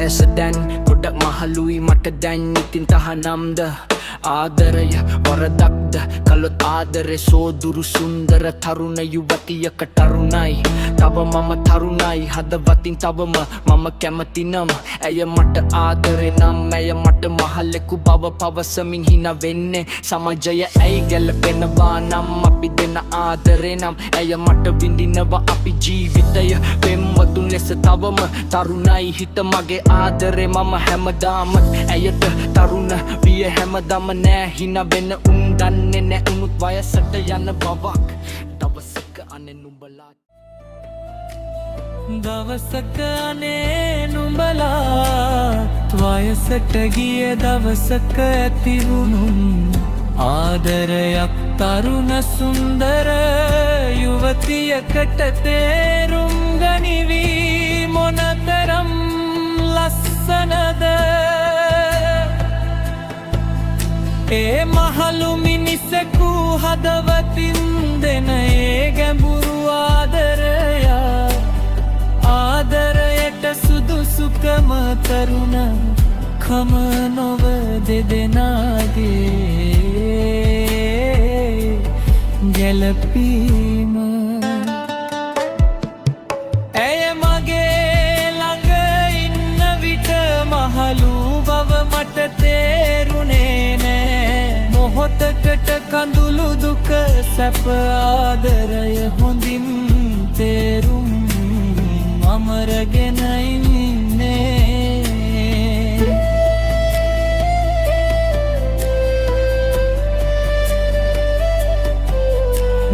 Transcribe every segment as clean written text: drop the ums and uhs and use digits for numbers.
වයස දැන් ගොඩක් මහලුයි මට දැන් ඉතින් තහනම්ද ආදරය වරදක්ද කළොත් ආදරේ සෝදුරු සුන්දර තරුණ යුවතියක තරුණයි තව මම තරුණයි හදවතින් තවම මම කැමති නම් ඇය මට ආදරේ නම් ඇය මට මහලෙකු බව පවසමින් හින වෙන්නේ සමාජය ඇයි ගැලපෙනවා නම් අපි දෙන ආදරේ නම් ඇය මට විඳිනවා අපි ජීවිතය පෙම්වතුන් ලෙස තවම තරුණයි හිත මගේ ආදරේ මම හැමදාමත් ඇයට තරුණ විය හැමදාම නෑ හින වෙන උන් දන්නේ නෑ උනුත් වයසට යන බවක් දවසක අනේ නුඹලා දවසක අනේ නුඹලා වයසට ගිය දවසක ඇතිවුණු ආදරයක් තරුණ සුන්දර යුවතියකට තේරුම් ගනිවි මොනතරම් ලස්සනද ඒ මහලු මිනිසෙකු හදවතින් දෙන ඒ ගැඹුරු ආදරය ආදරයට සුදුසුකම තරුණ කම නොව දෙදෙනාගේ ගැලපීම ඇය මගේ ළඟ ඉන්න විට මහලු බව මට තේරුණේ නෑ මොහොතකට කඳුළු දුක සැප ආදරය හොඳින් තේරුම් අමරගෙන ඉන්නේ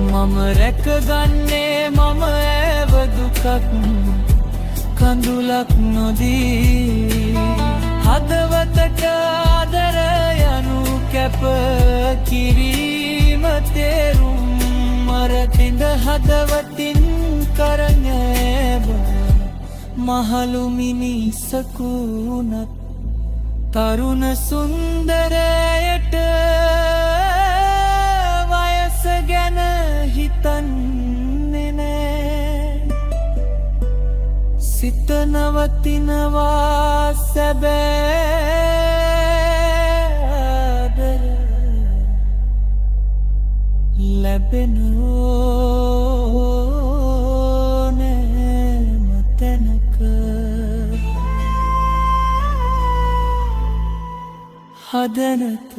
මම රැකගන්නේ මම ඇව දුකක් කඳුලක් නොදී හදවතට ආදර යනු කැප කිරීම තේරුම් මරතිඳ හදවතින් කරනැබ මහලු මිනිසකුනත් තරුණ සුන්දරයට වයස ගැන හිතන්නේ නෑ සිත නවතිනවා සැබෑ ලැබෙනෝ හදනත